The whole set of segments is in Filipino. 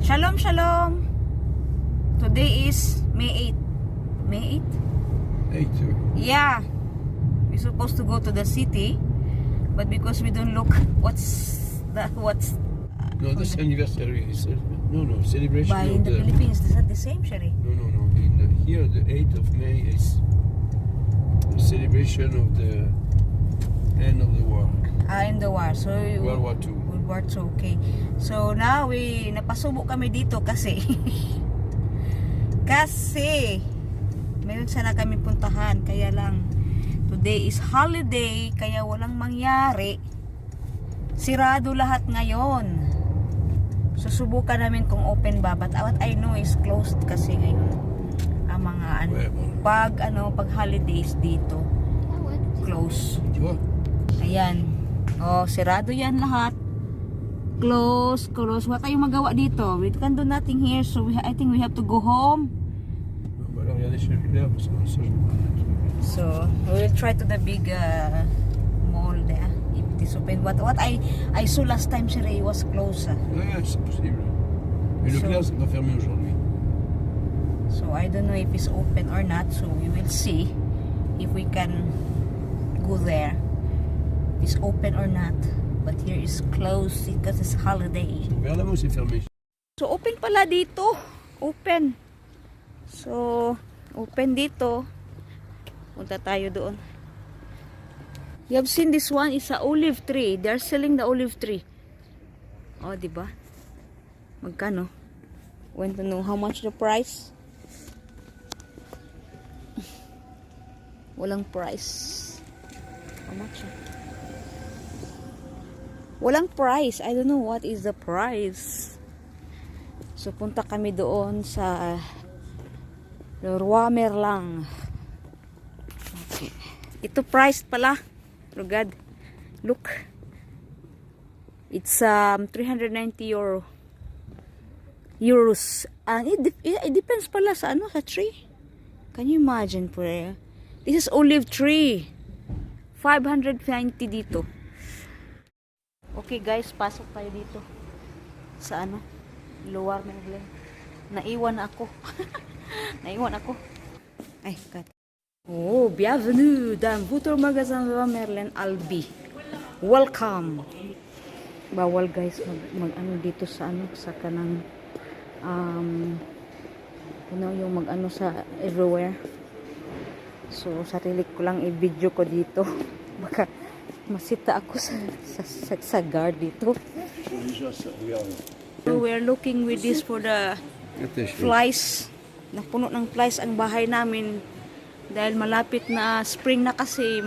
Shalom, shalom. Today is May 8. May 8? 8. Yeah. We're supposed to go to the city, but because we don't look what's No, this anniversary is no celebration by of in the Philippines, is that the same, Sherry? No. Here the 8th of May is the celebration of the end of the war. In the war. So World War II. World War II, okay. So now napasubo kami dito kasi meron sana kami puntahan, kaya lang today is holiday, kaya walang mangyari. Sirado lahat ngayon. Susubukan namin kung open ba, but what I know is closed kasi ngayon ang mga pag holidays dito close. Ayan. Oh, sirado yan lahat. Close. Wala tayong magawa dito. We can do nothing here, so I think we have to go home. So, we will try to the big mall there. If it is open. What I saw last time, Sherry, was closed. Ouais, c'est possible. Mais le Leclerc, c'est pas fermé aujourd'hui. So, I don't know if it's open or not. So, we will see if we can go there. If it's open or not. But here is closed because it's holiday. Vers là-bas, c'est fermé. So, open pala dito. Open. So, open dito. Punta tayo doon. You have seen this one is a olive tree. They're selling the olive tree. Oh, diba? Magkano? Want to know how much the price? Walang price. How much? Walang price. I don't know what is the price. So, punta kami doon sa Leroy Merlin. Okay. Ito price pala. Rugad. Look. It's 390 euros. And it depends pala sa sa tree. Can you imagine po? This is olive tree. 590 dito. Okay guys, pasok tayo dito sa Leroy Merlin. Naiwan ako. Ay, cut. Oh, bienvenue dans votre magasin Leroy Merlin Albi. Welcome. Bawal guys mag dito sa sa kanang yung sa everywhere. So sarili ko lang i-video ko dito. Baka masita ako sa guard dito. So we're looking with this for the flies. Napuno ng flies ang bahay namin dahil malapit na spring na kasi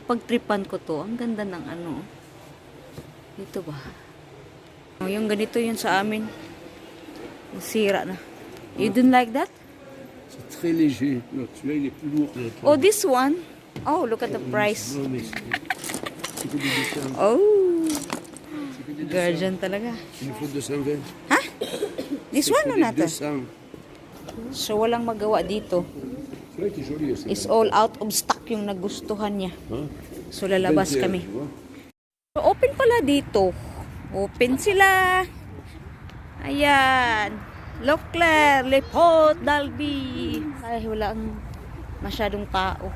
pagtripan ko to. Ang ganda ng dito ba? Oh, yung ganito yun sa amin. Sira na. You didn't like that? C'est très léger. Non, celui-là il est plus lourd. Oh, this one. Oh, look at the price. Oh. Guardian talaga. Il faut 220. Ha? This one or not? 200. So, walang magawa dito. It's all out of stock yung nagustuhan niya. So, lalabas kami. So, open pala dito. Open sila. Ayan. Leclerc, Le Pot, Dalby. Ay, walang masyadong tao.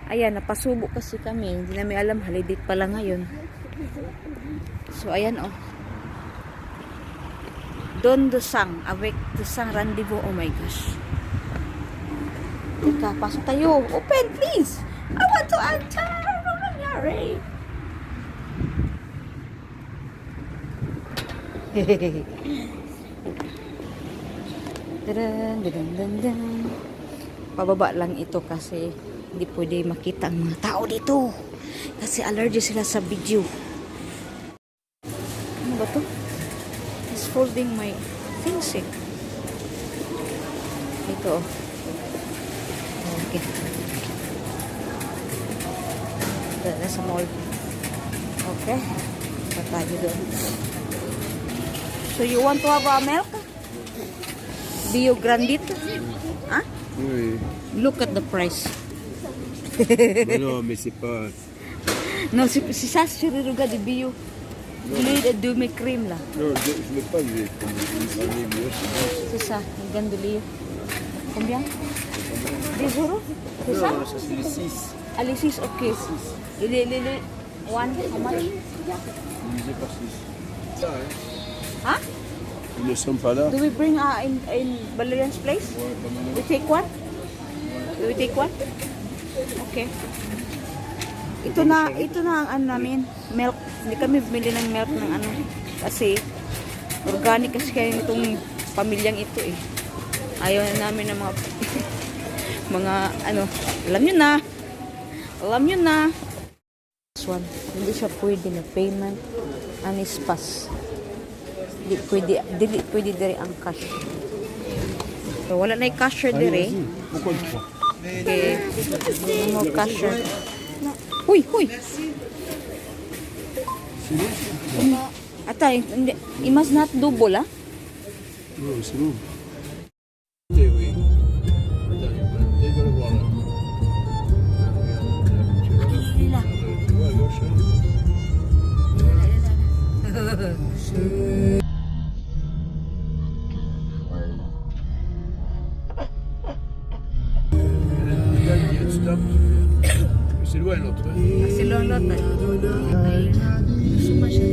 Ayan, napasubo kasi kami. Hindi namin alam, holiday pala ngayon. So, ayan Don Dosang, avec Dosang rendezvous. Oh my gosh. Teka, pasok tayo. Open, please. I want to enter. Ano nangyari? Pababa lang ito kasi hindi pwede makita ang mga tao dito. Kasi allergy sila sa video. Ano ba to? It's folding my things eh. Ito. Okay. Nasa mall. Okay. Ito tayo doon. So you want to have a milk? Bio Grandito? Huh? Oui. Look at the price. Mais non, mais c'est pas... No, si Sas Chiriruga de Bio. Glade demi cream là. Non, je n'ai pas vu comme une année mieux, c'est bon. C'est ça, une gandolie. Combien? 10 euros? C'est ça? Non, ça c'est les 6. Ah, les 6, ok. Les one, how much? Divisé par 6. Ça, hein. Hein? Ils ne sont pas là. Do we bring in Valerian's place? Ouais, pas mal. We take one? Do we take one? Okay. Ito na ang ano namin, milk. Hindi kami bumili ng milk ng ano kasi organic kasi kaya itong pamilyang ito eh. Ayaw na namin ng mga mga ano, alam nyo na. Alam nyo na. This one, hindi siya pwede na payment anis pass. Dili pwede dire ang cash. So wala na yung cashier dire. Pourquoi tu crois? Okay. No more cashier. Huy, huy. Atay, hindi. It must not double, ah. Non, c'est bon. Oui, oui. Attends, il faut le voir là. Tu vois à gauche là? Stop. C'est loin l'autre. Hein? Kasi long lot, eh. Ay, gusto ba siya?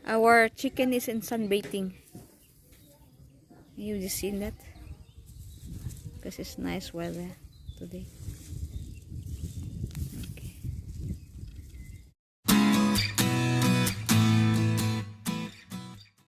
Our chicken is in sunbathing. You just seen that? Because it's nice weather today.